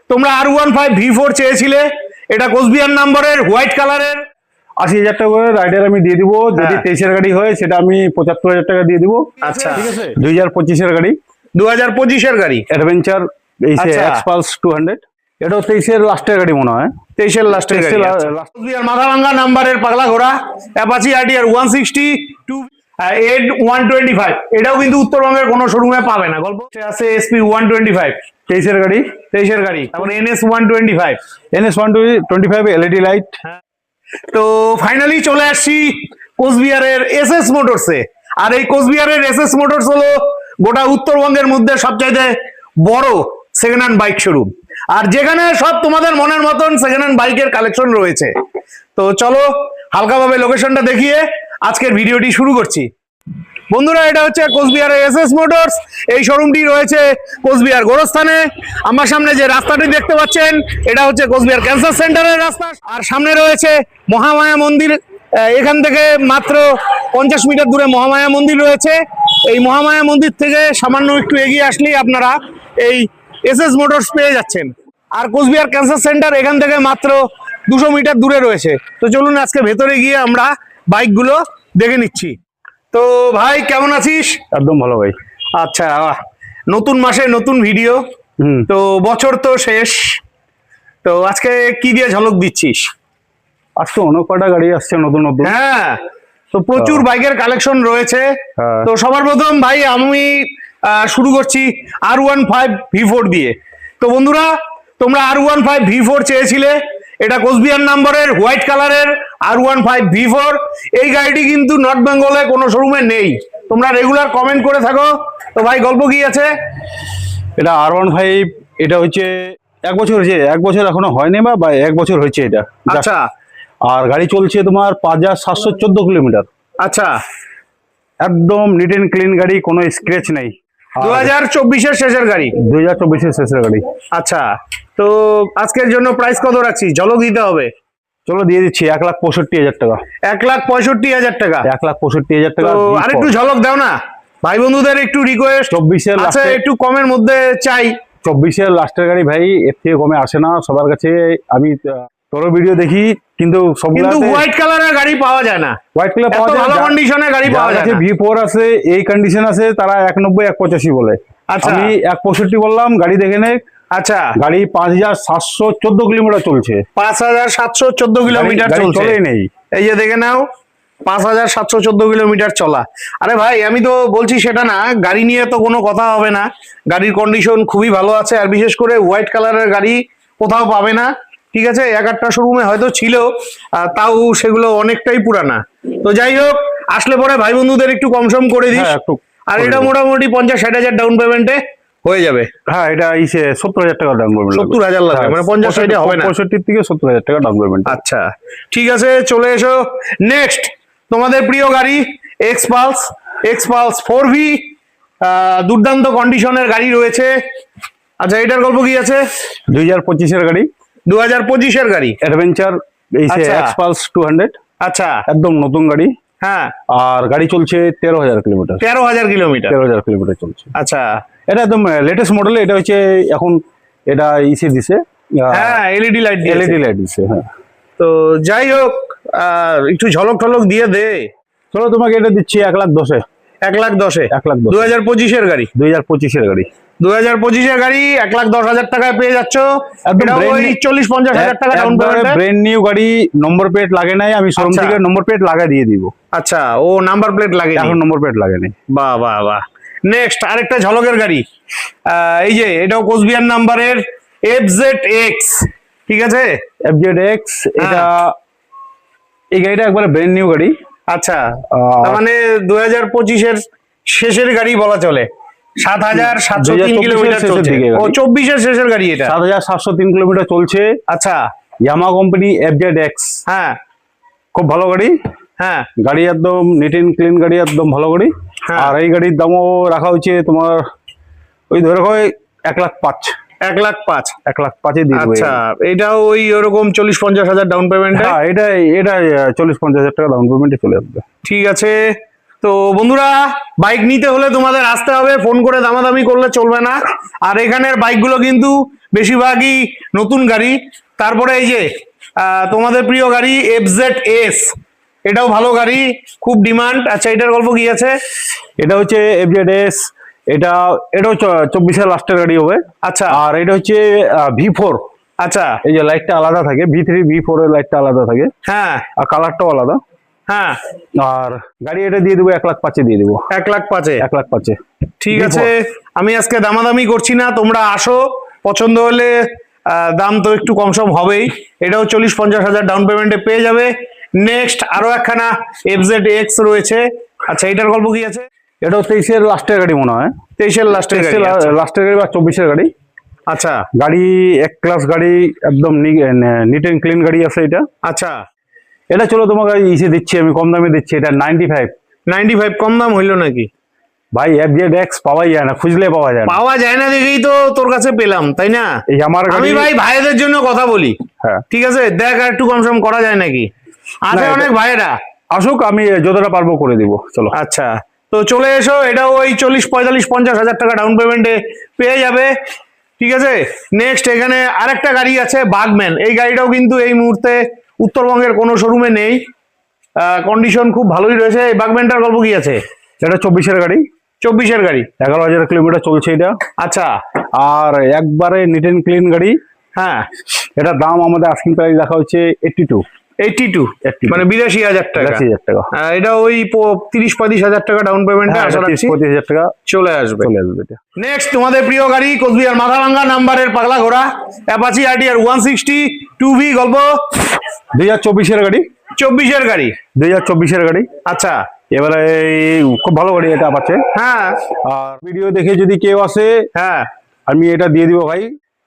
তোমরা R15 V4 চেয়েছিলে, এটা কোচবিহার নাম্বারের হোয়াইট কালারের। 80,000 টাকা করে রাইডার আমি দিয়ে দিব। যদি 23-এর গাড়ি হয় সেটা আমি 75,000 টাকা দিয়ে দিব। আচ্ছা, ঠিক আছে। 2025-এর গাড়ি, 2025-এর গাড়ি অ্যাডভেঞ্চার আচ্ছা। এক্সপালস 200, এটাও 23-এর লাস্টের গাড়ি মনে হয়। 23-এর লাস্টের গাড়ি। কোচবিহার মাথাভাঙ্গা নাম্বারের পাগলা ঘোড়া অ্যাপাচি RTR 160 125, এটাও কিন্তু উত্তরবঙ্গের কোনো শোরুমে পাবে না। গল্প আছে SP 125, 23-এর গাড়ি, 23-এর গাড়ি। তারপরে NS 125, NS 125 LED লাইট। তো ফাইনালি চলে আসছি কোচবিহারের SS মোটরসে। আর এই কোচবিহারের SS মোটরস হলো গোটা উত্তরবঙ্গের মধ্যে সবচাইতে বড় সেকেন্ড হ্যান্ড বাইক শোরুম, আর যেখানে সব তোমাদের মনের মতন সেকেন্ড হ্যান্ড বাইকের কালেকশন রয়েছে। তো চলো হালকাভাবে লোকেশনটা দেখিয়ে আজকের ভিডিওটি শুরু করছি। বন্ধুরা, এটা হচ্ছে কোচবিহারের SS মোটরস। এই শোরুমটি রয়েছে কোচবিহার গোরস্থানে। আমার সামনে যে রাস্তাটি দেখতে পাচ্ছেন এটা হচ্ছে কোচবিহার ক্যান্সার সেন্টারের রাস্তা, আর সামনে রয়েছে মহামায়া মন্দির। এখান থেকে মাত্র 50 মিটার দূরে মহামায়া মন্দির রয়েছে। এই মহামায়া মন্দির থেকে সামান্য একটু এগিয়ে আসলেই আপনারা এই SS মোটরস পেয়ে যাচ্ছেন। আর কোচবিহার ক্যান্সার সেন্টার এখান থেকে মাত্র 200 মিটার দূরে রয়েছে। তো চলুন আজকে ভেতরে গিয়ে আমরা বাইকগুলো দেখে নিচ্ছি। তো ভাই কেমন আছিস? একদম ভালো ভাই। আচ্ছা, নতুন মাসে নতুন ভিডিও, তো বছর তো শেষ, তো আজকে কি দিয়ে ঝলক দিচ্ছিস? আজকে অনেক কটা গাড়ি আসছে নতুন নতুন। হ্যাঁ, তো প্রচুর বাইকের কালেকশন রয়েছে। তো সবার প্রথম ভাই আমি শুরু করছি R15 V4 দিয়ে। তো বন্ধুরা, তোমরা R15 V4 চেয়েছিলে, এটা কোচবিহার নাম্বারের হোয়াইট কালারের R15 V4। এই গাড়িটি কিন্তু নর্থ বেঙ্গলে কোনো শোরুমে নেই, তোমরা রেগুলার কমেন্ট করে থাকো। তো ভাই গল্প কি আছে? এটা R15, এটা হচ্ছে 1 বছর হয়েছে, 1 বছর এখনো হয়নি বা 1 বছর হয়েছে এটা। আচ্ছা, আর গাড়ি চলছে তোমার 5714 কিলোমিটার। আচ্ছা, একদম নিট এন্ড ক্লিন গাড়ি, কোনো স্ক্র্যাচ নেই। 2024-এর শেষের গাড়ি। 2024-এর শেষের গাড়ি। আচ্ছা, তো আজকের জন্য প্রাইস কত রাখছি? ঝলক দিতে হবে। চলো দিয়ে দিচ্ছি 1,65,000 টাকা। 1,65,000 টাকা। 1,65,000 টাকা। তো আর একটু ঝলক দাও না ভাই, বন্ধুদের একটু রিকোয়েস্ট। 24-এর আচ্ছা, একটু কমের মধ্যে চাই। 24-এর লাস্টের গাড়ি ভাই, এর থেকে কমে আসে না সবার কাছে। আমি তোর ভিডিও দেখি কিন্তু কিন্তু হোয়াইট কালারের গাড়ি পাওয়া যায় না, হোয়াইট কালার পাওয়া যায়, ভালো কন্ডিশনে গাড়ি পাওয়া যায় না। V4 আছে, এই কন্ডিশন আছে, তারা 190 185 বলে। আচ্ছা, আমি 165 বললাম, গাড়ি দেখে নে। আচ্ছা, গাড়ি 5714 কিলোমিটার চলছে। 5714 কিলোমিটার চলছে। চলেই নেই, এই যে দেখে নাও, 5714 কিলোমিটার চলা। আরে ভাই, আমি তো বলছি সেটা না, গাড়ি নিয়ে তো কোনো কথা হবে না। গাড়ির কন্ডিশন খুবই ভালো আছে, আর বিশেষ করে হোয়াইট কালারের গাড়ি কোথাও পাবে না। ঠিক আছে, 1-8টা শোরুমে হয়তো ছিল, তাও সেগুলো অনেকটাই পুরানা। তো যাই হোক, আসলে পরে ভাই বন্ধুদের একটু কমসম করে দিস। আর এটা মোটামুটি 50-60 হাজার ডাউন পেমেন্টে হয়ে যাবে। হ্যাঁ, এটা 70,000 টাকা ডাউন পেমেন্ট। 70,000 লাগবে, মানে 50-60 হবে না, 65 থেকে 70,000 টাকা ডাউন পেমেন্ট। আচ্ছা, ঠিক আছে, চলে এসো। নেক্সট তোমাদের প্রিয় গাড়ি এক্সপালস 4V, দুর্দান্ত কন্ডিশনের গাড়ি রয়েছে। আচ্ছা, এটার গল্প কি আছে? 2025-এর গাড়ি, 2025-এর গাড়ি, অ্যাডভেঞ্চার এক্সপালস 200। আচ্ছা, একদম নতুন গাড়ি। হ্যাঁ, আর গাড়ি চলছে 13,000 কিলোমিটার। 13,000 কিলোমিটার। 13,000 কিলোমিটার চলছে। আচ্ছা, এটা একদম লেটেস্ট মডেল। এটা হচ্ছে এখন এটা দিছে, হ্যাঁ, এলইডি লাইট দিছে। হ্যাঁ, তো যাই হোক, একটু ঝলক টলক দিয়ে দে। চলো তোমাকে এটা দিচ্ছি 1,10,000। 1,10,000? 1,10,000 2025-এর গাড়ি। 2025-এর গাড়ি। 2025-এর গাড়ি 1,10,000 টাকায় পেয়ে যাচ্ছ। ওই 40-50 হাজার টাকা ডাউন পেমেন্ট। ব্র্যান্ড নিউ গাড়ি, নম্বর প্লেট লাগে নাই, আমি শোরুম থেকে নম্বর প্লেট লাগা দিয়ে দিব। আচ্ছা, ও নাম্বার প্লেট লাগে, এখন নম্বর প্লেট লাগে নাই। বাহ বাহ বাহ। নেক্সট আরেকটা ঝলকের গাড়ি, এই যে এটাও কোচবিহার নাম্বারের FZX। ঠিক আছে, FZX, এটা এই গাড়িটা একবারে ব্র্যান্ড নিউ গাড়ি। আচ্ছা, তার মানে 2025-এর শেষের গাড়ি বলা চলে। 7,703 কিলোমিটার চলছে। ও 24-এর শেষের গাড়ি এটা। 7,703 কিলোমিটার চলছে। আচ্ছা, ইয়ামাহা কোম্পানি FZX। হ্যাঁ, খুব ভালো গাড়ি। হ্যাঁ, গাড়ি একদম নিট এন্ড ক্লিন গাড়ি, একদম ভালো গাড়ি। আর এই গাড়ির দামও রাখা হয়েছে তোমার ওই ধরে হয় 1,05,000। 1,05,000? 1,05,000 দিয়ে দেবো। আচ্ছা, এটাও ওই ওরকম 40-50 হাজার ডাউন পেমেন্ট? হ্যাঁ, এটা 40-50 হাজার টাকা ডাউন পেমেন্টে চলে আসবে। ঠিক আছে। তো বন্ধুরা, বাইক নিতে হলে তোমাদের আসতে হবে, ফোন করে দামাদামি করলে চলবে না। আর এখানের বাইকগুলো কিন্তু বেশিরভাগই নতুন গাড়ি। তারপরে এই যে তোমাদের প্রিয় গাড়ি FZ-S, এটাও ভালো গাড়ি, খুব ডিমান্ড। আচ্ছা, এটার গল্প কি আছে? এটা হচ্ছে FZ-S, এটাও 24-এর লাস্টের গাড়ি হবে। আচ্ছা, আর এটা হচ্ছে V4। আচ্ছা, এই যে লাইটটা আলাদা থাকে, V3 V4 এর লাইটটা আলাদা থাকে, হ্যাঁ, আর কালারটাও আলাদা। হ্যাঁ, আর গাড়ি এটা দিয়ে দেবো 1,05,000 দিয়ে দেবো। 1,05,000? 1,05,000। ঠিক আছে, আমি আজকে দামাদামি করছি না, তোমরা আসো, পছন্দ হলে দাম তো একটু কম সম হবেই। এটাও 40-50 হাজার ডাউন পেমেন্টে পেয়ে যাবে। নেক্সট আরো একখানা FZ-X রয়েছে। আচ্ছা, এটার গল্প কি আছে? এটাও 23-এর লাস্টের গাড়ি মনে হয়, 23-এর লাস্টের গাড়ি। লাস্টের গাড়ি বা 24-এর গাড়ি। আচ্ছা, গাড়ি এক ক্লাস গাড়ি, একদম নিট এন্ড ক্লিন গাড়ি আছে এটা। আচ্ছা, এটা চলো তোমাকে ইসে দিচ্ছি, আমি কম দামে দিচ্ছি, এটা 95। কম দাম হইলো নাকি? ভাই FZ-X পাওয়াই যায় না, খুঁজলে পাওয়া যায় না। পাওয়া যায় না দেখেই তো তোর কাছে পেলাম, তাই না? এই আমার আমি ভাই ভাইদের জন্য কথা বলি। হ্যাঁ, ঠিক আছে, দেখ আর একটু কম সম করা যায় নাকি? আছে অনেক ভাইয়েরা, আসুক, আমি যতটা পারবো করে দিব, চলো। আচ্ছা, তো চলে এসো, এটাও ওই 40-45-50 হাজার টাকা ডাউন পেমেন্টে পেয়ে যাবে। ঠিক আছে, নেক্সট এখানে আরেকটা গাড়ি আছে বাগম্যান। এই গাড়িটাও কিন্তু এই মুহূর্তে উত্তরবঙ্গের কোনো শোরুমে নেই, কন্ডিশন খুব ভালোই রয়েছে। এই বাগম্যানটার গল্প কি আছে? এটা 24-এর গাড়ি। 24-এর গাড়ি। 11,000 কিলোমিটার চলছে এটা। আচ্ছা, আর একবারে নিট এন্ড ক্লিন গাড়ি। হ্যাঁ, এটার দাম আমাদের আস্কিং প্রাইস রাখা হচ্ছে 82। 82 মানে 82,000 টাকা। 82,000 টাকা। এটা ওই 30-35 হাজার টাকা ডাউন পেমেন্টে আশা রাখছি 35,000 টাকা চলে আসবে। এটা। নেক্সট তোমাদের প্রিয় গাড়ি কোচবিহার মাথাভাঙ্গা নাম্বারের পাগলা ঘোড়া অ্যাপাচি RTR 160 2V গল্প। 2024-এর গাড়ি। 24-এর গাড়ি। 2024-এর গাড়ি। আচ্ছা, এবারে খুব ভালো গাড়ি এটা আছে। হ্যাঁ, আর ভিডিও দেখে যদি কেউ আসে, হ্যাঁ, আমি এটা দিয়ে দিব ভাই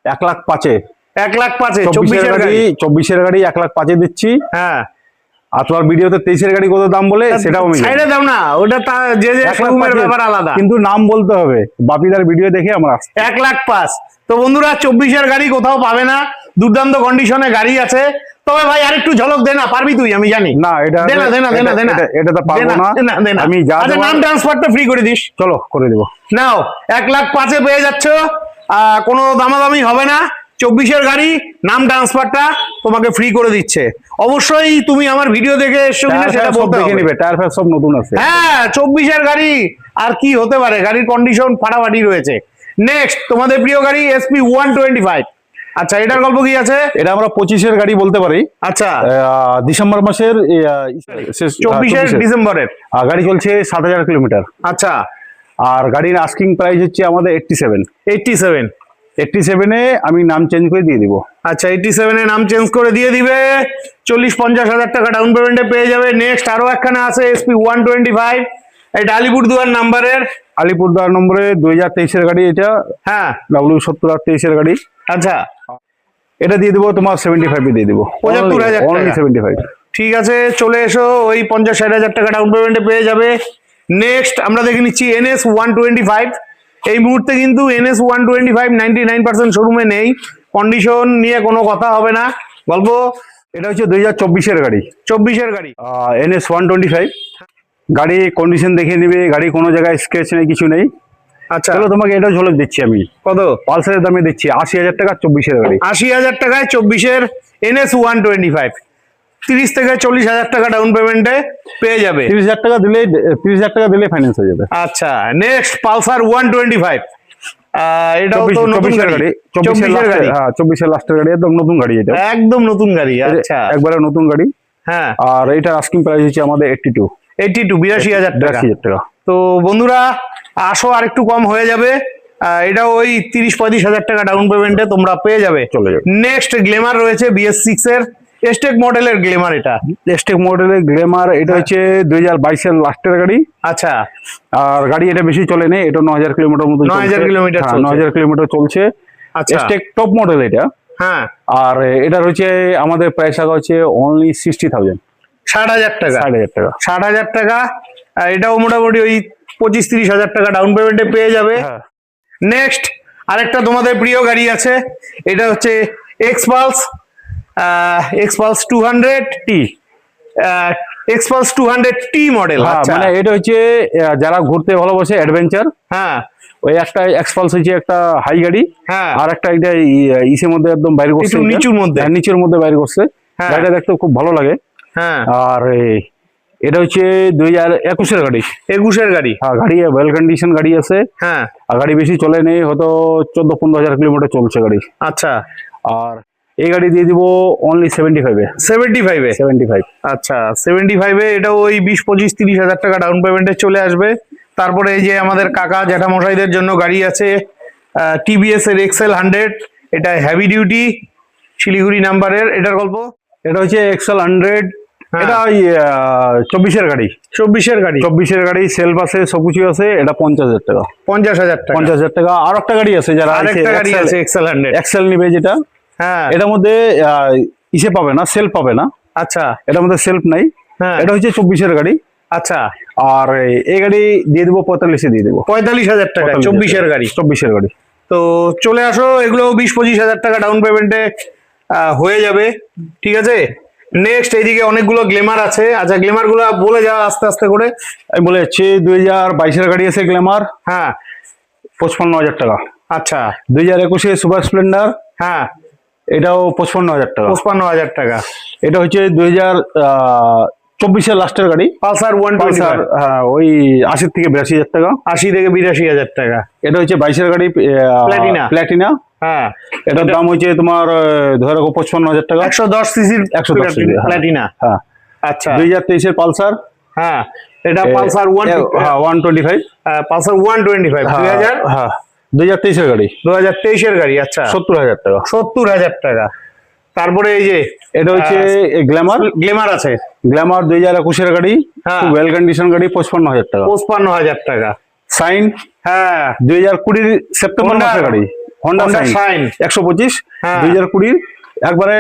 1,05,000। 1,05,000 24-এর গাড়ি। 24-এর গাড়ি 1,05,000 দিচ্ছি। হ্যাঁ, আর তোমার ভিডিওতে 23-এর গাড়ি কত দাম বলে সেটাও আমি সাইডে দাও না, ওটা যে যে শোরুমের ব্যাপার আলাদা, কিন্তু নাম বলতে হবে। বাপিদার ভিডিও দেখে আমরা 1,05,000। তো বন্ধুরা, 24-এর গাড়ি কোথাও পাবে না, দুর্দান্ত কন্ডিশনে গাড়ি আছে। তবে ভাই আরেকটু ঝলক দে না, পারবি তুই? আমি জানি না, এটা এটা তো পারবো না আমি। আচ্ছা, নাম ট্রান্সফারটা ফ্রি করে দিস। চলো করে দেবো। নাও, 1,05,000 পেয়ে যাচ্ছ, কোনো দামাদামি হবে না। 24-এর গাড়ি, নাম ট্রান্সফারটা তোমাকে ফ্রি করে দিচ্ছে। অবশ্যই তুমি আমার ভিডিও দেখে এসছো কিনা সেটা বলতে হবে। নিবে, টায়ার ফায়ার সব নতুন আছে। হ্যাঁ, 24-এর গাড়ি আর কি হতে পারে, গাড়ির কন্ডিশন ফাটাফাটি রয়েছে। নেক্সট তোমাদের প্রিয় গাড়ি SP 125। আচ্ছা, এটার গল্প কি আছে? এটা আমরা 25-এর গাড়ি বলতে পারি। আচ্ছা, ডিসেম্বর মাসের 24-এর ডিসেম্বরের গাড়ি চলছে 7,000 কিলোমিটার। আচ্ছা, আর গাড়ির আস্কিং প্রাইস হচ্ছে আমাদের 87। 87 এ আমি নাম চেঞ্জ করে দিয়ে দিব। আচ্ছা, 87 এ নাম চেঞ্জ করে দিয়ে দিবে, 40-50 হাজার টাকা ডাউন পেমেন্টে পেয়ে যাবে। নেক্সট আরো একখানা আছে SP 125, এটা আলিপুরদুয়ার নাম্বারের। আলিপুরদুয়ার নম্বরে 2023-এর গাড়ি এটা। হ্যাঁ, W70-23-এর গাড়ি। আচ্ছা, এটা দিয়ে দেবো তোমার 75 দিয়ে দেবো, 75,000 টাকা। 75। ঠিক আছে, চলে এসো, ওই 50-60 হাজার টাকা ডাউন পেমেন্টে পেয়ে যাবে। নেক্সট আমরা দেখে নিচ্ছি NS 125। এই মুহূর্তে কিন্তু NS 125 99% শোরুমে নেই, কন্ডিশন নিয়ে কোনো কথা হবে না। গল্প, এটা হচ্ছে 2024-এর গাড়ি। 24-এর গাড়ি। NS 125 গাড়ি কন্ডিশন দেখে নিবে, গাড়ি কোনো জায়গায় স্ক্র্যাচ নেই, কিছু নেই। আচ্ছা, চলো তোমাকে এটা ঝলক দিচ্ছি আমি। কত? পালসারের দামে দিচ্ছি 80,000 টাকা 24-এর গাড়ি। 80,000 টাকায় 24-এর NS 125, 30-40 হাজার টাকা ডাউন পেমেন্টে পেয়ে যাবে। 30,000 টাকা দিলে ফাইন্যান্স হয়ে যাবে। আচ্ছা, নেক্সট পালসার 125। এটাও তো নতুন গাড়ি। 24-এর গাড়ি। হ্যাঁ, 24-এর লাস্টের গাড়ি, একদম নতুন গাড়ি এটা। একদম নতুন গাড়ি। আচ্ছা, একবারে নতুন গাড়ি। হ্যাঁ, আর এটা আস্কিং প্রাইস হচ্ছে আমাদের 82। 82,000 টাকা। তো বন্ধুরা, আসো, আর একটু কম হয়ে যাবে। এটা ওই 30-35 হাজার টাকা ডাউন পেমেন্টে তোমরা পেয়ে যাবে। চলে যাবে। নেক্সট গ্লেমার রয়েছে BS6 এর, এস্টেক মডেলের গ্লেমার। এটা এস্টেক মডেলের গ্লেমার, এটা হচ্ছে 2022-এর লাস্টের গাড়ি। আচ্ছা, আর গাড়ি এটা বেশি চলে নেই, এটা 9,000 কিলোমিটার মতো। 9,000 কিলোমিটার। 9,000 কিলোমিটার চলছে। আচ্ছা, এস্টেক টপ মডেল এটা। হ্যাঁ, আর এটার হচ্ছে আমাদের প্রাইস রাখা হচ্ছে অনলি 60,000। 60,000 টাকা। 60,000 টাকা। 60,000 টাকা। এটাও মোটামুটি ওই 25-30 হাজার টাকা ডাউন পেমেন্টে পেয়ে যাবে। নেক্সট আরেকটা তোমাদের প্রিয় গাড়ি আছে, এটা হচ্ছে Xpulse 200T। Xpulse 200T model. মানে এটা হচ্ছে যারা ঘুরতে ভালোবাসে, অ্যাডভেঞ্চার। হ্যাঁ, ওই একটা এক্সপালস হচ্ছে একটা হাই গাড়ি, হ্যাঁ আর একটা এটা ইসের মধ্যে একদম বাইরে করছে, একটু নিচুর মধ্যে। হ্যাঁ, নিচের মধ্যে বাইরে করছে। হ্যাঁ। গাড়িটা দেখতে খুব ভালো লাগে। হ্যাঁ আর এটা হচ্ছে 2021-এর গাড়ি। 21-এর গাড়ি। হ্যাঁ, গাড়ি ওয়েল কন্ডিশন গাড়ি আছে। হ্যাঁ আর গাড়ি বেশি চলে নেই, হয়তো 14-15 হাজার কিলোমিটার চলছে গাড়ি। আচ্ছা আর এই গাড়ি দিয়ে দিব অনলি 75-এ। 75-এ? 75। আচ্ছা 75-এ এটা ওই 20-25-30 হাজার টাকা ডাউন পেমেন্টে চলে আসবে। তারপরে এই যে আমাদের কাকা জ্যাঠামশাইদের জন্য গাড়ি আছে, টিভিএস এর এক্সেল 100, এটা হেভি ডিউটি শিলিগুড়ি নাম্বারের। এটার গল্প? এটা হচ্ছে এক্সেল 100। হ্যাঁ। এটা ওই 24-এর গাড়ি। 24-এর গাড়ি? 24-এর গাড়ি, সেলফ আছে, সবকিছু আছে। এটা 50,000 টাকা। 50,000 টাকা? 50,000 টাকা। আর একটা গাড়ি আছে, যারা আরেকটা গাড়ি আছে এক্সেল 100। এক্সেল নিবে যেটা, হ্যাঁ এটার মধ্যে ইসে পাবে না, সেলফ পাবে না। আচ্ছা এটার মধ্যে সেলফ নাই। হ্যাঁ এটা হচ্ছে 24-এর গাড়ি। আচ্ছা আর এই গাড়ি দিয়ে দেবো 45-এ দিয়ে দেবো। 45,000 টাকা 24-এর গাড়ি? 24-এর গাড়ি। তো চলে আসো, এগুলো 20-25 হাজার টাকা ডাউন পেমেন্টে হয়ে যাবে। ঠিক আছে, নেক্সট এইদিকে অনেকগুলো গ্ল্যামার আছে। আচ্ছা গ্ল্যামার গুলো বলে যাও আস্তে আস্তে করে। আমি বলে যাচ্ছি 2022-এর গাড়ি আছে গ্ল্যামার। হ্যাঁ 55,000 টাকা। আচ্ছা 2021-এ সুপার স্প্লেন্ডার। হ্যাঁ এটাও 55,000 টাকা। 55,000 টাকা। এটা হচ্ছে 2024-এর লাস্টের গাড়ি, পালসার 125। পালসার। হ্যাঁ, ওই 80-82 হাজার টাকা। 80-82 হাজার টাকা। এটা হচ্ছে 22-এর গাড়ি, প্ল্যাটিনা। প্ল্যাটিনা। হ্যাঁ এটার দাম হচ্ছে তোমার ধরে রাখো 55,000 টাকা। 110 সিসির 110 cc, হ্যাঁ। প্ল্যাটিনা। হ্যাঁ। আচ্ছা 2023-এর পালসার। হ্যাঁ এটা পালসার 125। পালসার 125 হ্যাঁ 2023-এর গাড়ি। 2023-এর গাড়ি। আচ্ছা 70,000 টাকা। 70,000 টাকা। তারপরে এই যে এটা হচ্ছে গ্ল্যামার। গ্ল্যামার আছে। গ্ল্যামার 2021-এর গাড়ি, হ্যাঁ। ওয়েল কন্ডিশন গাড়ি, 55,000 টাকা। 55,000 টাকা। সাইন হ্যাঁ 2020 সেপ্টেম্বর Honda- মাসের গাড়ি। Honda Honda Shine Shine 125। হ্যাঁ। 2020 একবারে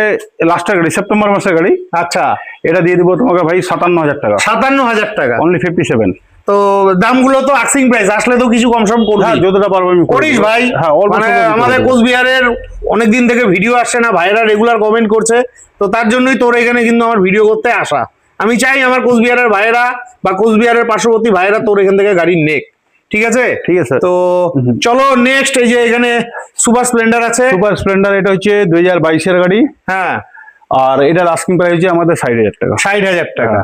লাস্টের গাড়ি, সেপ্টেম্বর মাসের গাড়ি। আচ্ছা এটা দিয়ে দিব তোমাকে ভাই 57,000 টাকা। 57,000 টাকা। অনলি 57। তো দামগুলো তো আস্কিং প্রাইস, আসলে তো কিছু কম সম করবি। হ্যাঁ, যতটা পারবো আমি করে করিস দেব। ভাই। হ্যাঁ, অল্প মানে স্বল্প আমাদের করে দেব। কোচবিহারের অনেকদিন থেকে ভিডিও আসছে না, ভাইরা রেগুলার কমেন্ট করছে, তো তার জন্যই তোর এখানে কিন্তু আমার ভিডিও করতে আসা। আমি চাই আমার কোচবিহারের ভাইরা বা কোচবিহারের পার্শ্ববর্তী ভাইরা তোর এখান থেকে গাড়ি নেক। ঠিক আছে? ঠিক আছে। তো চলো নেক্সট, এই যে এখানে সুপার স্প্লেন্ডার আছে। সুপার স্প্লেন্ডার, এটা হচ্ছে 2022-এর গাড়ি। হ্যাঁ আর এটার আস্কিং প্রাইস হচ্ছে আমাদের 60,000 টাকা। 60,000 টাকা।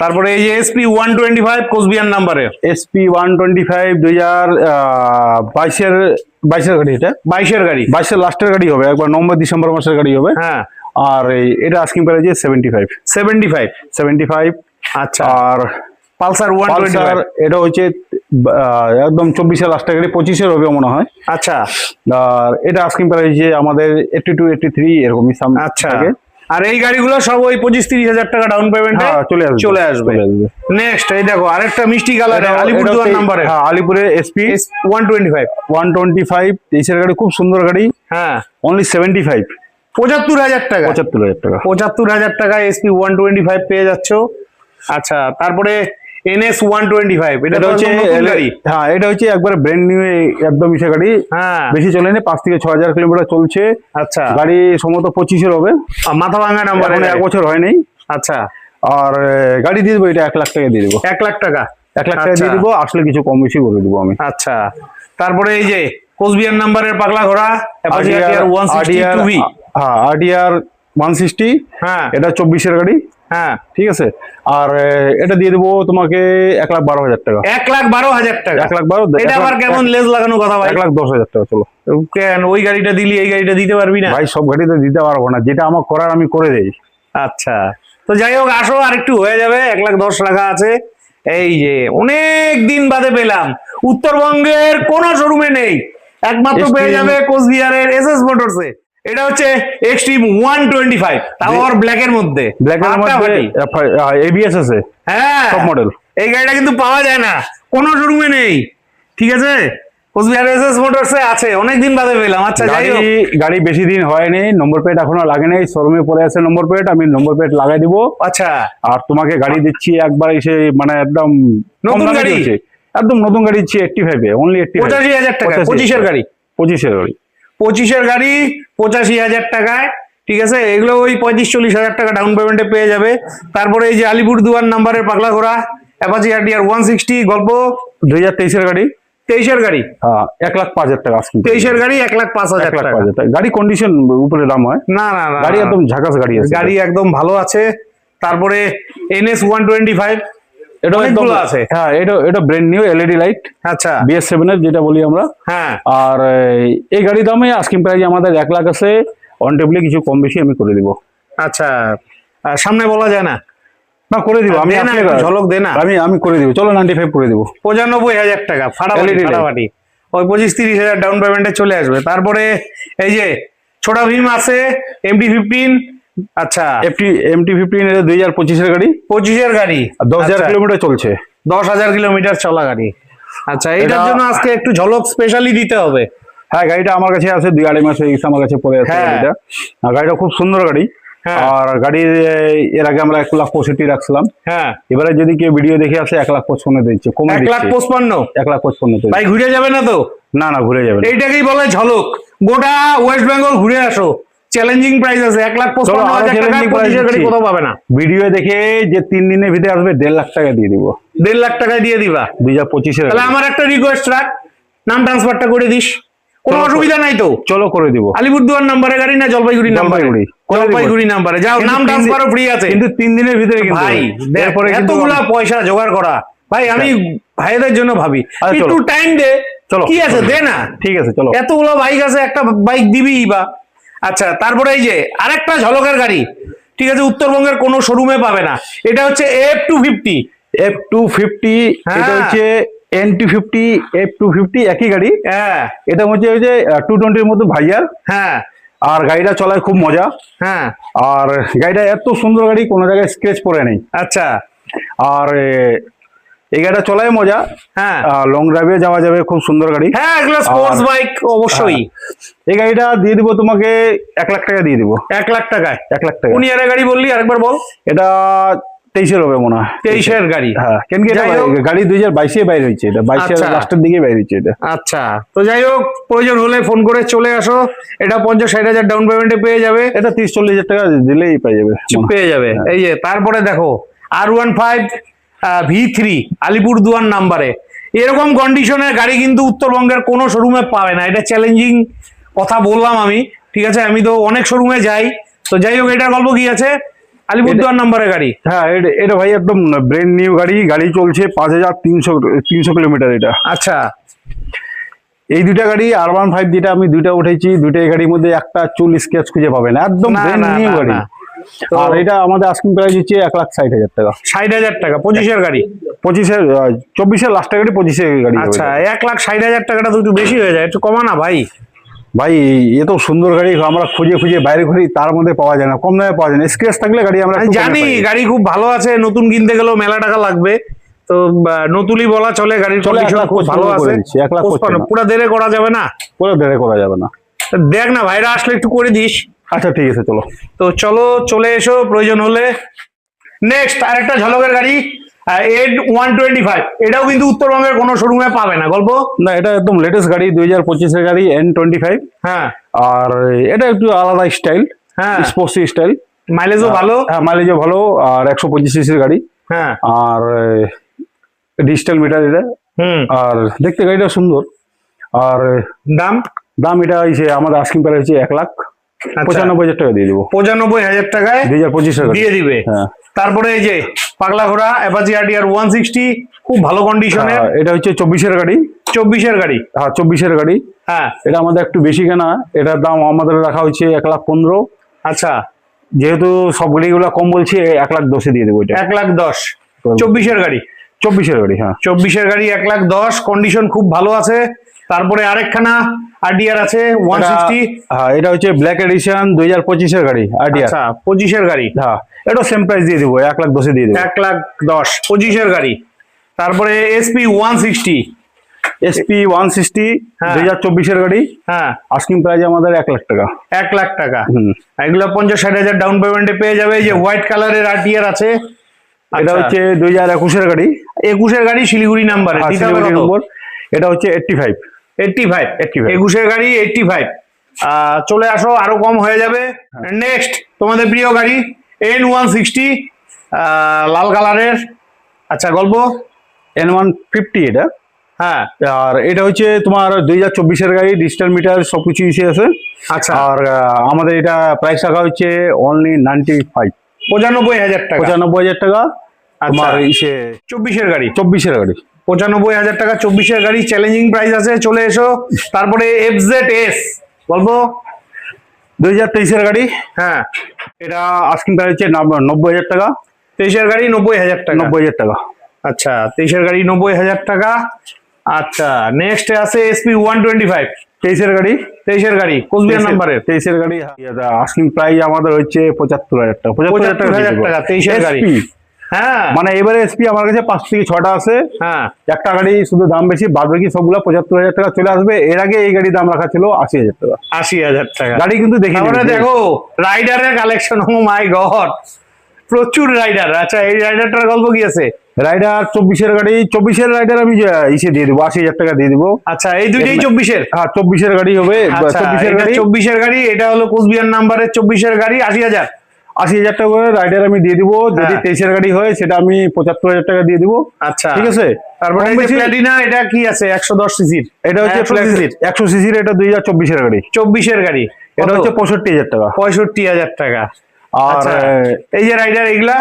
তারপরে এই যে এসপি 125 কোচবিহার নাম্বারের। SP 125 2022-এর গাড়ি। এটা 22-এর গাড়ি। 22-এর লাস্টের গাড়ি হবে, একবার নভেম্বর ডিসেম্বর মাসের গাড়ি হবে। হ্যাঁ আর এটা আস্কিং প্রাইস হচ্ছে 75। 75। আচ্ছা আর পালসার পালসার 125। এটা হচ্ছে একদম 24-এর লাস্টের গাড়ি, 25-এর হবে মনে হয়। আচ্ছা আর এটা আস্কিং প্রাইস হচ্ছে আমাদের 82, 83 এরকমই সাম আচ্ছা। থাকে। আর এই গাড়িগুলো সব ওই 25-30 হাজার টাকা ডাউন পেমেন্টে হ্যাঁ, চলে আসবে। নেক্সট এই দেখো আরেকটা মিষ্টি কালার আলিপুরদুয়ার নাম্বারে। হ্যাঁ, আলিপুরে SP 125। 125 23-এর গাড়ি, খুব সুন্দর গাড়ি। হ্যাঁ অনলি 75। 75,000 টাকা। 75,000 টাকা। 75,000 টাকা এসপি 125 পেয়ে যাচ্ছ। আচ্ছা তারপরে NS 125, এটা এটা হচ্ছে নতুন গাড়ি। হ্যাঁ, এটা হচ্ছে একবার ব্র্যান্ড নিউ, একদম ইসে গাড়ি। হ্যাঁ বেশি চলেনি, 5-6 হাজার কিলোমিটার চলছে। আচ্ছা গাড়ি সম্ভবত 25-এর হবে। মাথা ভাঙা নাম্বার, এখন 1 বছর হয়নি। আচ্ছা আর গাড়ি দিয়ে দেবো, এটা 1 লাখ টাকা দিয়ে দেবো। 1 লাখ টাকা। 1 লাখ টাকা দিয়ে আচ্ছা। দেবো, আসলে কিছু কম বেশি করে দেবো আমি। আচ্ছা তারপরে এই যে কোচবিহার নাম্বারের পাগলা ঘোড়া Apache RTR 162V। হ্যাঁ, RTR 160। হ্যাঁ এটা 24-এর গাড়ি। হ্যাঁ ঠিক আছে। আর এটা দিয়ে দেবো তোমাকে 1,12,000 টাকা। 1,12,000 টাকা। 1,12,000। এটা আবার কেমন লেজ লাগানো কথা ভাই? 1,10,000 টাকা। চলো, কেন ওই গাড়িটা দিলি এই গাড়িটা দিতে পারবি না? ভাই সব গাড়িতে দিতে পারবো না, যেটা আমার করার আমি করে দেই। আচ্ছা তো যাই হোক, আসো আর একটু হয়ে যাবে। 1,10,000 টাকা আছে। এই যে অনেক দিন বাদে পেলাম, উত্তরবঙ্গের কোন শোরুমে নেই, একমাত্র পেয়ে যাবে কোচবিহারের SS মোটরসে। এটা হচ্ছে এক্সট্রিম 125, তাও আর ব্ল্যাকের মধ্যে। ব্ল্যাকের মধ্যে ABS আছে, হ্যাঁ টপ মডেল। এই গাড়িটা কিন্তু পাওয়া যায় না, কোন শোরুমে নেই। ঠিক আছে, কোচবিহার SS মোটরসে আছে, অনেকদিন বাদে পেলাম। আচ্ছা যাই হোক, গাড়ি বেশি দিন হয়নি, নম্বর প্লেট এখনো লাগে নাই, শোরুমে পড়ে আছে নম্বর প্লেট, আমি নম্বর প্লেট লাগাই দিব। আচ্ছা আর তোমাকে গাড়ি দিচ্ছি একবার এসে, মানে একদম নতুন গাড়ি, একদম নতুন গাড়ি দিচ্ছি 85-এ, অনলি 85,000 টাকা। 25-এর গাড়ি। 25-এর গাড়ি। 25-এর গাড়ি 85,000 টাকায়। ঠিক আছে, এগুলো ওই 35-40 হাজার টাকা ডাউন পেমেন্টে পেয়ে যাবে। তারপরে এই যে আলিপুরদুয়ার নাম্বারের পাগলা ঘোড়া Apache RTR 160 গল্প 2023-এর গাড়ি। 23-এর গাড়ি, হ্যাঁ 1,05,000 টাকা asking price। 23-এর গাড়ি 1,05,000 টাকা। 1,05,000 টাকা। গাড়ি কন্ডিশন উপরে দাম হয়, না না না, গাড়ি একদম ঝাকাস গাড়ি আছে, গাড়ি একদম ভালো আছে। তারপরে NS 125 এটা একদম অনেকগুলো আছে। হ্যাঁ এটা ব্র্যান্ড নিউ এলইডি লাইট, আচ্ছা BS7 এর যেটা বলি আমরা। হ্যাঁ আর এই গাড়ির দামে আস্কিং প্রাইস আমাদের 1 লাখ আছে, অন টেবলে কিছু কম বেশি আমি করে দিব। আচ্ছা, সামনে বলা যায় না? না করে দিব আমি, দে না, একটু ঝলক দে না। আমি করে দিব, চলো 95 করে দিব। 95,000 টাকা ফাটাফাটি, ওই 25-30,000 ডাউন পেমেন্টে চলে আসবে। তারপরে এই যে ছোট ভীম আছে MT-15। আচ্ছা MT-15 এর 2025 এর গাড়ি, 25-এর গাড়ি, আর 10,000 কিলোমিটার চলছে। 10,000 কিলোমিটার চলা গাড়ি। আচ্ছা, এটার জন্য আজকে একটু ঝলক স্পেশালি দিতে হবে। হ্যাঁ গাড়িটা আমার কাছে আছে 2-2.5 মাস হয়ে গেছে, আমার কাছে পড়ে আছে গাড়িটা। আর গাড়িটা খুব সুন্দর গাড়ি। আর গাড়ির এর আগে আমরা 1,65,000 রাখছিলাম। হ্যাঁ, এবারে যদি কেউ ভিডিও দেখে আসে 1,55,000 দিচ্ছে, কমে দিচ্ছে। 1,55,000 1,55,000 ভাই, ঘুরে যাবে না তো? না না ঘুরে যাবে না। এইটাকেই বলে ঝলক। গোটা ওয়েস্ট বেঙ্গল ঘুরে আসো, চ্যালেঞ্জিং প্রাইস আছে। 1,55,000 টাকা 25-এর গাড়ি কোথাও পাবে না। ভিডিও দেখে যে 3 দিনের ভিতরে আসবে 1.5 লাখ টাকা দিয়ে দিব। 1.5 লাখ টাকায় দিয়ে দিবা 2025 এর। তাহলে আমার একটা রিকোয়েস্ট রাখ, নাম ট্রান্সফারটা করে দিস, কোনো অসুবিধা নাই তো? চলো করে দিব। আলিপুরদুয়ার নাম্বারে গাড়ি না জলপাইগুড়ি নাম্বারে? জলপাইগুড়ি নাম্বারে যাও, নাম ট্রান্সফারও ফ্রি আছে। কিন্তু 3 দিনের ভিতরে কিন্তু ভাই এরপরে এতগুলা পয়সা জোগাড় করা, ভাই আমি ভাইদের জন্য ভাবি, একটু টাইম দে। চলো কি আছে, দে না। ঠিক আছে চলো। এতগুলো বাইক আছে, একটা বাইক দিবি বা। আচ্ছা, তারপরে এই যে আরেকটা ঝলকের গাড়ি, ঠিক আছে, উত্তরবঙ্গের কোনো শোরুমে পাবে না। এটা হচ্ছে F250। F250 এটা হচ্ছে NT50 F250 একই গাড়ি। হ্যাঁ, এটা হচ্ছে ওই যে 220 এর মতো ভাইয়ার। হ্যাঁ, আর গাড়িটা চলায় খুব মজা। হ্যাঁ, আর গাড়িটা এত সুন্দর গাড়ি, কোনো জায়গায় স্ক্র্যাচ পড়ে নেই। আচ্ছা, আর এই গাড়িটা চলায় মজা। হ্যাঁ, লং ড্রাইভে যাওয়া যাবে, খুব সুন্দর গাড়ি। হ্যাঁ, এগুলো স্পোর্টস বাইক অবশ্যই। এই গাড়িটা দিয়ে দিব তোমাকে 1 লাখ টাকা দিয়ে দিব। 1 লাখ টাকায়? 1 লাখ টাকা। কোন ইয়ারের গাড়ি বললি, আরেকবার বল। এটা 23-এর হবে মনে হয়। 23-এর গাড়ি? হ্যাঁ, কেন কি এটা গাড়ি 2022-এ বাইরে হয়েছে, এটা 22-এর লাস্টের দিকে বাইরে হয়েছে এটা। আচ্ছা, তো যাই হোক, প্রয়োজন হলে ফোন করে চলে আসো। এটা 50-60,000 ডাউন পেমেন্টে পেয়ে যাবে। এটা 30-40,000 টাকা দিলেই পেয়ে যাবে, পেয়ে যাবে। এই যে তারপরে দেখো R15 V3 আলিপুরদুয়ার নাম্বারে, এরকম কন্ডিশনের গাড়ি কিন্তু উত্তরবঙ্গের কোনো শোরুমে পাবে না। এটা চ্যালেঞ্জিং কথা বললাম আমি, ঠিক আছে, আমি তো অনেক শোরুমে যাই। তো যাই হোক, এটার গল্প কি আছে? আলিপুরদুয়ার নাম্বারের গাড়ি। হ্যাঁ এটা ভাই একদম ব্র্যান্ড নিউ গাড়ি, গাড়ি চলছে 5,300 কিলোমিটার এটা। আচ্ছা, এই দুইটা গাড়ি R15 যেটা আমি দুইটা উঠেছি, দুইটাই গাড়ির মধ্যে একটা চুল স্কেচ খুঁজে পাবে না, একদম ব্র্যান্ড নিউ গাড়ি। আর এটা আমাদের আস্কিং প্রাইস হচ্ছে 1,60,000 টাকা। 60,000 টাকা 25-এর গাড়ি? 24-এর লাস্টের গাড়ি, 25-এর গাড়ি। আচ্ছা, 1,60,000 টাকাটা তো একটু বেশি হয়ে যায়, একটু কমা না ভাই। ভাই এত সুন্দর গাড়ি আমরা খুঁজে খুঁজে বাইরে ঘুরি, তার মধ্যে পাওয়া যায় না, কম দামে পাওয়া যায় না। স্ক্র্যাচ থাকলে গাড়ি আমরা জানি, গাড়ি খুব ভালো আছে, নতুন কিনতে গেলেও মেলা টাকা লাগবে, তো নতুনই বলা চলে। গাড়ির কন্ডিশন খুব ভালো আছে। 1,55,000 পুরো দেরে করা যাবে না? পুরো দেরে করা যাবে না। দেখ না, ভাইরা আসলে একটু করে দিস। আচ্ছা ঠিক আছে চলো। তো চলো, চলে এসো প্রয়োজন হলে। নেক্সট আরেকটা ঝলকের গাড়ি, ED 125। এটাও কিন্তু উত্তরবঙ্গের কোনো শোরুমে পাবে না। গল্প না, এটা একদম লেটেস্ট গাড়ি, 2025-এর গাড়ি N25। হ্যাঁ, আর এটা একটু আলাদা স্টাইল, হ্যাঁ, স্পোর্টস স্টাইল। মাইলেজও ভালো? হ্যাঁ মাইলেজও ভালো। আর 125 সিসির গাড়ি। হ্যাঁ, আর ডিজিটাল মিটার এটা। আর দেখতে গাড়িটা সুন্দর। আর দাম এটা হয়েছে আমাদের আস্কিং প্রাইস হচ্ছে 1,95,000 টাকা দিয়ে দিব। 95,000 টাকায় 2025-এর দিয়ে দিবে। হ্যাঁ। তারপরে এই যে পাগলা ঘোড়া অ্যাপাচি RTR 160, খুব ভালো কন্ডিশনের। এটা হচ্ছে 24-এর গাড়ি। 24-এর গাড়ি? হ্যাঁ 24-এর গাড়ি। হ্যাঁ, এটা আমাদের একটু বেশি কেনা, এটার দাম আমাদের রাখা হচ্ছে 1,15,000। আচ্ছা, যেহেতু সব গাড়িগুলো কম বলছি, 1,10,000 দিয়ে দেবো এটা। 1,10,000 24-এর গাড়ি? 24-এর গাড়ি, হ্যাঁ 24-এর গাড়ি 1,10,000, কন্ডিশন খুব ভালো আছে। তারপরে আরেকখানা RTR আছে 160। হ্যাঁ, এটা হচ্ছে ব্ল্যাক এডিশন 2025-এর গাড়ি RTR। আচ্ছা, 25-এর গাড়ি? হ্যাঁ, এটা সেম প্রাইস দিয়ে দিব, 1,10,000 দিয়ে দেবো। 1,10,000 25-এর গাড়ি। তারপরে SP 160। SP 160 2024-এর গাড়ি। হ্যাঁ, আস্কিং প্রাইস আমাদের 1 লাখ টাকা। 1 লাখ টাকা। এগুলো 50-60,000 ডাউন পেমেন্টে পেয়ে যাবে। এই যে হোয়াইট কালারের RTR আছে, এটা হচ্ছে 2021-এর গাড়ি। 21-এর গাড়ি, শিলিগুড়ি নাম্বার। এটা হচ্ছে 85। 21-এর গাড়ি 85। চলে আসো, আরো কম হয়ে যাবে। নেক্সট তোমাদের প্রিয় গাড়ি N160 লাল কালারের। আচ্ছা, গল্প? N150 এটা। হ্যাঁ। আর এটা হচ্ছে তোমার 2024-এর গাড়ি, ডিজিটাল মিটার সবকিছু ইসে আছে। আচ্ছা। আর আমাদের এটা প্রাইস রাখা হচ্ছে অনলি 95, 95,000 টাকা। 95,000 টাকা। তোমার ইসে 24-এর গাড়ি। 24-এর গাড়ি 95,000 টাকা 24-এর গাড়ি, চ্যালেঞ্জিং প্রাইস আছে, চলে এসো। তারপরে FZS বলবো 2023-এর গাড়ি। হ্যাঁ, এটা আস্কিং প্রাইস হচ্ছে 90,000 টাকা। 23-এর গাড়ি 90,000 টাকা। 90,000 টাকা। আচ্ছা, 23-এর গাড়ি 90,000 টাকা। আচ্ছা, নেক্সট আছে SP 125। 23-এর গাড়ি। 23-এর গাড়ি কোচবিহার নাম্বারের। 23-এর গাড়ি আস্কিং প্রাইস আমাদের হচ্ছে 75,000 টাকা। 75,000 টাকা 23-এর গাড়ি। হ্যাঁ, মানে এবারে এসপি আমার কাছে 5 থেকে 6টা আছে। হ্যাঁ, একটা গাড়ি শুধু দাম বেশি, বাদ বাকি সবগুলো 75,000 টাকা চলে আসবে। এর আগে এই গাড়ির দাম রাখা ছিল 80,000 টাকা। 80,000 টাকা গাড়ি কিন্তু দেখে তারপরে দেখো রাইডারের কালেকশন, ও মাই গড, প্রচুর রাইডার। আচ্ছা, এই রাইডারটার গল্প কি আছে? রাইডার 24-এর গাড়ি। 24-এর রাইডার আমি ইসে দিয়ে দেবো, 80,000 টাকা দিয়ে দিবো। আচ্ছা, এই দুইটাই 24-এর। হ্যাঁ, 24-এর গাড়ি হবে। 24-এর গাড়ি, 24-এর গাড়ি, এটা হলো কোচবিহার নাম্বারের 24-এর গাড়ি, 80,000। 80,000 টাকা করে রাইডার আমি দিয়ে দিবো। যদি 23-এর গাড়ি হয় সেটা আমি 75,000 টাকা দিয়ে দিবো। আচ্ছা, ঠিক আছে। তারপরে প্ল্যাটিনা, এটা কি আছে? 110 সিসির। এটা হচ্ছে 100 সিসির। এটা 2024-এর গাড়ি। 24-এর গাড়ি। এটা হচ্ছে 65,000 টাকা। 65,000 টাকা। আর এই যে রাইডার এগুলা,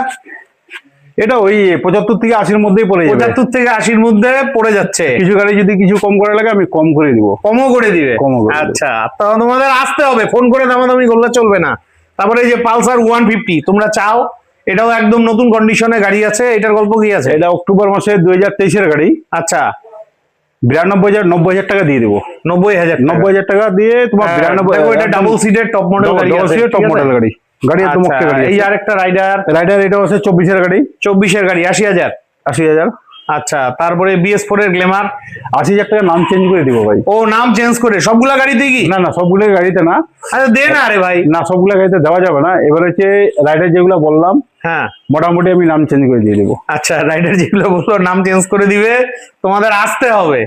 এটা ওই 75 থেকে 80-র মধ্যেই পড়ে যাবে। 75 থেকে 80-র মধ্যে পড়ে যাচ্ছে। কিছু গাড়ি যদি কিছু কম করে লাগে আমি কম করে দিব। কমও করে দিবে? আচ্ছা, তাহলে তোমাদের আসতে হবে, ফোন করে দামাদামি করলে চলবে না। তারপরে এই যে পালসার 150 তোমরা চাও, এটাও একদম নতুন কন্ডিশনে গাড়ি আছে। এটার গল্প কি আছে? এটা অক্টোবর মাসে 2023-এর গাড়ি। আচ্ছা, 90,000 টাকা দিয়ে দেবো। 90,000 টাকা দিয়ে তোমার 92। এটা ডাবল সিটের টপ মডেল গাড়ি আছে। টপ মডেল গাড়ি। গাড়ি একদম ওকে গাড়ি। এই আরেকটা রাইডার। এটা হচ্ছে 24-এর গাড়ি। 24-এর গাড়ি 80,000। 80,000। আচ্ছা, তারপরে BS4 এর গ্ল্যামার। 80,000 টাকা নাম চেঞ্জ করে দিব ভাই। ও, নাম চেঞ্জ করে সবগুলা গাড়িতে কি? না, সবগুলো গাড়িতে না। আরে দে না রে ভাই। না, সবগুলো গাড়িতে দেওয়া যাবে না। এবার হচ্ছে রাইডার যেগুলো বললাম, হ্যাঁ, মোটামুটি আমি নাম চেঞ্জ করে দিয়ে দেবো। আচ্ছা, রাইডার যেগুলো বললো নাম চেঞ্জ করে দিবে, তোমাদের আসতে হবে।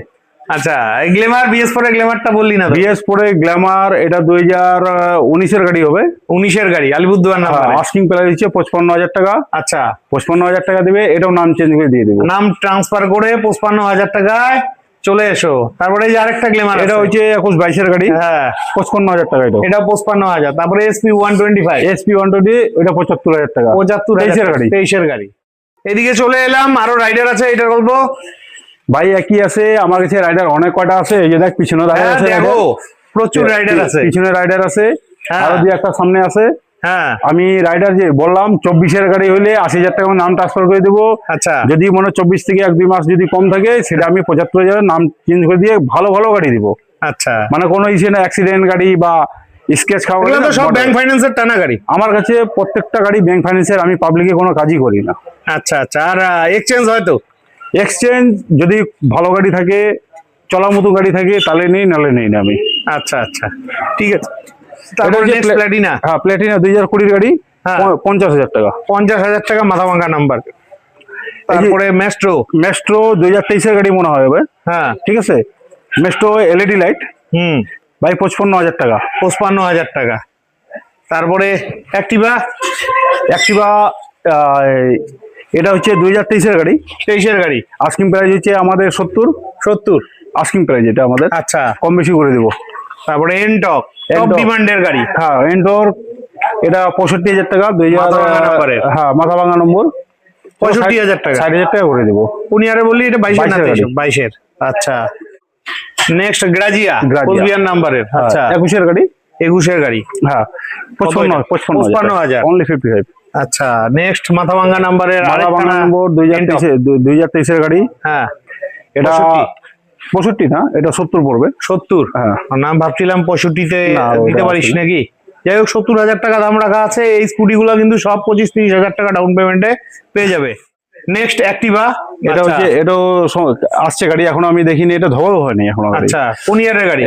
আচ্ছা, এই গ্ল্যামার BS4 এর গ্ল্যামারটা বললি না? BS4 এর গ্ল্যামার এটা 2019-এর গাড়ি হবে। 19-এর গাড়ি, আলিপুরদুয়ার নাম্বার। আস্কিং প্রাইস হচ্ছে 55,000 টাকা। আচ্ছা, 55,000 টাকা দিবে। এটাও নাম চেঞ্জ করে দিয়ে দেবো। নাম ট্রান্সফার করে 55,000 টাকায় চলে এসো। তারপরে এই যে আরেকটা গ্ল্যামার, এটা হচ্ছে 21-22-এর গাড়ি। হ্যাঁ, 55,000 টাকা। এটা 55,000। তারপরে SP 125। SP 120 এটা 75,000 টাকা। 75,000 গাড়ি। 23-এর গাড়ি। এদিকে চলে এলাম, আরো রাইডার আছে, এটার গল্প ভাই একই আছে আমার কাছে। রাইডার অনেক কয়টা আছে। এই যে দেখ পিছনে রাইডার আছে, দেখো প্রচুর রাইডার আছে। পিছনে রাইডার আছে, হ্যাঁ, আরো দুই একটা সামনে আছে। হ্যাঁ, আমি রাইডার যে বললাম 24-এর গাড়ি হইলে 80,000 টাকা নাম ট্রান্সফার করে দেবো। আচ্ছা, যদি মনে 24 থেকে 1-2 মাস যদি কম থাকে সেটা আমি 75,000 নাম চেঞ্জ করে দিয়ে ভালো ভালো গাড়ি দিব। আচ্ছা, মানে কোনো ইসে না, অ্যাক্সিডেন্ট গাড়ি বা স্কেচ খাওয়া এগুলো তো সব ব্যাংক ফাইন্যান্সের টানা গাড়ি। আমার কাছে প্রত্যেকটা গাড়ি ব্যাংক ফাইন্যান্সের। আমি পাবলিকে কোনো কাজই করি না। আচ্ছা, আচ্ছা, আর এক্সচেঞ্জ হয়তো? এক্সচেঞ্জ যদি ভালো গাড়ি থাকে, চলার মতো গাড়ি থাকে তাহলে নেই, নাহলে নেই না আমি। আচ্ছা, আচ্ছা, ঠিক আছে। তারপরে নেক্সট প্ল্যাটিনা। হ্যাঁ, প্ল্যাটিনা 2020-এর গাড়ি। 50,000 টাকা। 50,000 টাকা মাথা ভাঙা নাম্বার। তারপরে মেস্ট্রো 2023-এর গাড়ি মনে হয় হবে। হ্যাঁ, ঠিক আছে। মেস্ট্রো LED লাইট ভাই 55,000 টাকা। 55,000 টাকা। তারপরে অ্যাক্টিভা এটা হচ্ছে 2023-এর গাড়ি। 23-এর গাড়ি। আস্কিং প্রাইস হচ্ছে আমাদের 70 আস্কিং প্রাইস এটা আমাদের। আচ্ছা, কম বেশি করে দিব। তারপরে এনটক টপ ডিমান্ডের গাড়ি। হ্যাঁ, এন্ডোর এটা 65,000 টাকা। 2000 হ্যাঁ, মাথা ভাঙা নম্বর। 65,000 টাকা। 60,000 টাকা করে দেবো। পুনিয়ারে বললি এটা 22-এর না 22-এর 22-এর। আচ্ছা, নেক্সট গ্রাজিয়া কোচবিহার নাম্বারের। আচ্ছা, 21-এর গাড়ি। 21-এর গাড়ি। হ্যাঁ, 55,000 অনলি 55। আচ্ছা, নেক্সট মাথা ভাঙা নাম্বারের মাথা ভাঙা নম্বর 2023-এর গাড়ি। হ্যাঁ, এটা 65 না, এটা 70 পড়বে। 70? হ্যাঁ, নাম ভাবছিলাম 65-তে দিতে পারিস নাকি। যাই হোক, 70,000 টাকা দাম রাখা আছে। এই স্কুটি গুলো কিন্তু সব 25-30,000 টাকা ডাউন পেমেন্টে পেয়ে যাবে। নেক্সট অ্যাক্টিভা। এটা হচ্ছে এটাও আসছে গাড়ি, এখনো আমি দেখিনি। এটা ধোয়া হয়নি এখনো। আচ্ছা, কোন ইয়ারের গাড়ি?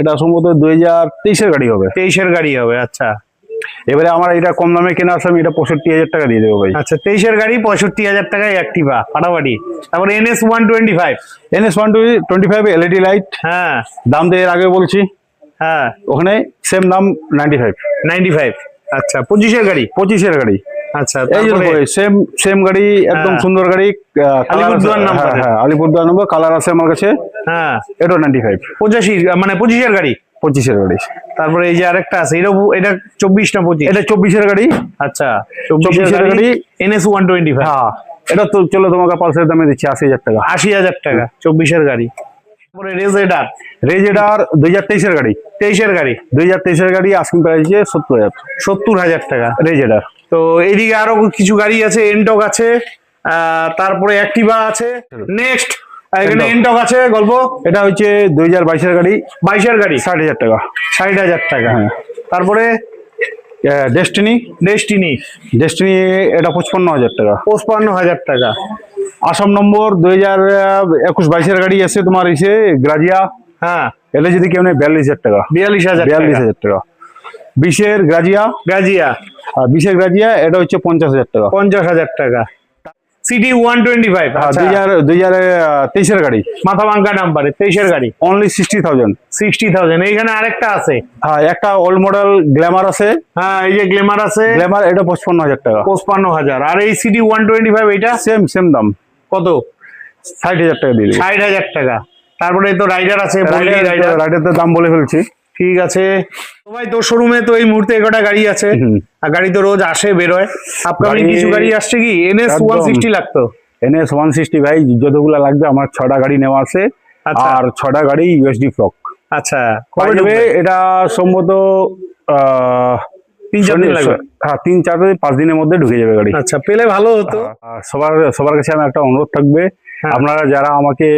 এটা সম্ভবত 2023-এর গাড়ি হবে। 23-এর গাড়ি হবে। আচ্ছা, এবারে আমার এটা কম দামে কেনা আছে, আমি এটা 65,000 টাকা দিয়ে দেবো ভাই। আচ্ছা, 23-এর গাড়ি 65,000 টাকায় অ্যাক্টিভা ফাটাফাটি। তারপরে NS 125। NS 125 LED light. হ্যাঁ, দাম দিয়ে এর আগে বলছি। হ্যাঁ, ওখানে সেম দাম 95। আচ্ছা, 25-এর গাড়ি। 25-এর গাড়ি আচ্ছা, এই যে তারপরে সেম সেম গাড়ি, একদম হ্যাঁ। সুন্দর গাড়ি, আলিপুরদুয়ার নাম্বার। হ্যাঁ আলিপুরদুয়ার নম্বর, কালার আছে আমার কাছে। হ্যাঁ, এটা 95, 85 মানে 25-এর গাড়ি। 25-এর গাড়ি। তারপরে এই যে আরেকটা আছে, এটা 24 না 25? এটা 24-এর গাড়ি। আচ্ছা, 24-এর 24-এর গাড়ি। গাড়ি, NS 125। হ্যাঁ, এটা তো চলো তোমাকে পালসের দামে দিচ্ছি 80,000 টাকা। 80,000 টাকা 24-এর গাড়ি। তারপরে রেজেডার রেজেডার 2023-এর গাড়ি। 23-এর গাড়ি। 2023-এর গাড়ি, আস্কিং প্রাইস 70,000। 70,000 টাকা। রেজেডার। তো এইদিকে আরো কিছু গাড়ি আছে, এনটক আছে, তারপরে অ্যাক্টিভা আছে। নেক্সট এখানে এনটক। এনটক আছে, গল্প। এটা হচ্ছে 2022-এর গাড়ি, 22-এর গাড়ি, 60,000 টাকা। 60,000 টাকা। হ্যাঁ। তারপরে ডেস্টিনি। ডেস্টিনি ডেস্টিনি এটা 55,000 টাকা। 55,000 টাকা। আসাম নম্বর 2021-22-এর গাড়ি আছে তোমার এসে গ্রাজিয়া। হ্যাঁ, এটা যদি কেউ নেয় 42,000 টাকা। 42,000 টাকা। 42,000 টাকা। 20-এর গ্রাজিয়া। গাজিয়া আর 20-এর গ্রাজিয়া এটা হচ্ছে 50,000 টাকা। 50,000 টাকা। সিটি 125। আচ্ছা, 2023-এর গাড়ি, মাথা ভাঙ্গা নাম্বারে 23-এর গাড়ি, অনলি 60,000। 60,000। এইখানে আরেকটা আছে। হ্যাঁ, একটা ওল্ড মডেল গ্ল্যামার আছে। হ্যাঁ, এই যে গ্ল্যামার আছে, গ্ল্যামার এটা 55,000 টাকা। 55,000। আর এই সিটি 125 এটা সেম সেম দাম, কত? 60,000 টাকা দিয়ে দিবি। 60,000 টাকা। তারপরে তো রাইডার আছে, বললি রাইডার। রাইডার দাম বলে ফেলছি। ঠিক আছে। তো ভাই, তোর শোরুমে তো এই মুহূর্তে একটা গাড়ি আছে। আর গাড়ি তো রোজ আসে বেরোয়। আপকামিং গাড়ি- কিছু গাড়ি আসছে কি? NS একদম। 160 লাগতো। NS 160 ভাই, যতগুলো লাগবে আমার 6টা গাড়ি নেওয়া আছে। আচ্ছা। আর 6টা গাড়ি USD ফ্লক আচ্ছা, কবে কবে যাবে? ঢুকবে? এটা সম্ভবত 3-4 দিন লাগবে। হ্যাঁ, 3-4-5 দিনের মধ্যে ঢুকে যাবে গাড়ি। আচ্ছা, পেলে ভালো হতো। আর সবার কাছে আমার একটা অনুরোধ থাকবে, হ্যাঁ। আপনারা যারা আমাকে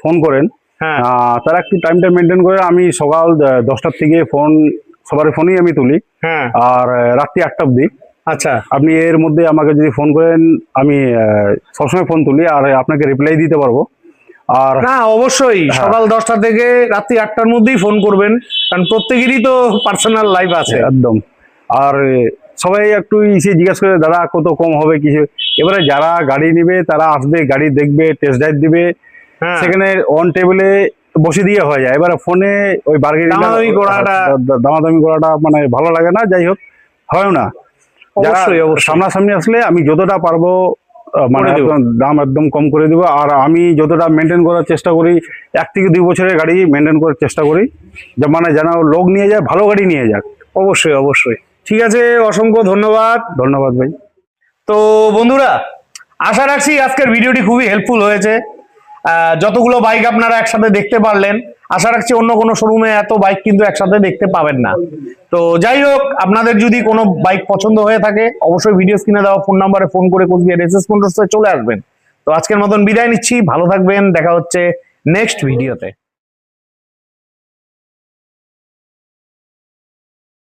ফোন করেন হ্যাঁ, তারা একটু টাইমটা মেনটেন করে। আমি সকাল 10টার থেকে ফোন, সবার ফোনই আমি তুলি। হ্যাঁ। আর রাত্রি 8টা অবধি। আচ্ছা, আপনি এর মধ্যে আমাকে যদি ফোন করেন, আমি সবসময় ফোন তুলি আর আপনাকে রিপ্লাই দিতে পারবো। আর না অবশ্যই সকাল 10টা থেকে রাত্রি 8টার মধ্যেই ফোন করবেন, কারণ প্রত্যেকেরই তো পার্সোনাল লাইফ আছে। একদম। আর সবাই একটু এসে জিজ্ঞাসা করে, দাদা কত কম হবে কিছু। এবারে যারা গাড়ি নেবে তারা আসবে, গাড়ি দেখবে, টেস্ট ড্রাইভ দিবে, হ্যাঁ, সেখানে অন টেবিলে বসে দিয়ে হয়ে যায়। এবারে ফোনে ওই দামাদামি দামাদামি করাটা মানে ভালো লাগে না, যাই হোক হয় না। যারা অবশ্যই অবশ্যই। সামনাসামনি আসলে আমি যতটা পারবো মানে করে দেব। দাম একদম কম করে দিব। আর আমি যতটা মেনটেন করার চেষ্টা করি, 1 থেকে 2 বছরের গাড়ি মেনটেন করার চেষ্টা করি, যে মানে যেন লোক নিয়ে যায়, ভালো গাড়ি নিয়ে যাক। অবশ্যই অবশ্যই। ঠিক আছে, অসংখ্য ধন্যবাদ। ধন্যবাদ ভাই। তো বন্ধুরা, আশা রাখছি আজকের ভিডিওটি খুবই হেল্পফুল হয়েছে। যতগুলো বাইক আপনারা একসাথে দেখতে পারলেন, আশা রাখছি অন্য কোনো শোরুমে এত বাইক কিন্তু একসাথে দেখতে পাবেন না। তো যাই হোক, আপনাদের যদি কোনো বাইক পছন্দ হয়ে থাকে, অবশ্যই ভিডিও স্ক্রিনে দেওয়া ফোন নাম্বারে ফোন করে কোচবিহার SS মোটরসে চলে আসবেন। তো আজকের মতন বিদায় নিচ্ছি, ভালো থাকবেন, দেখা হচ্ছে নেক্সট ভিডিওতে।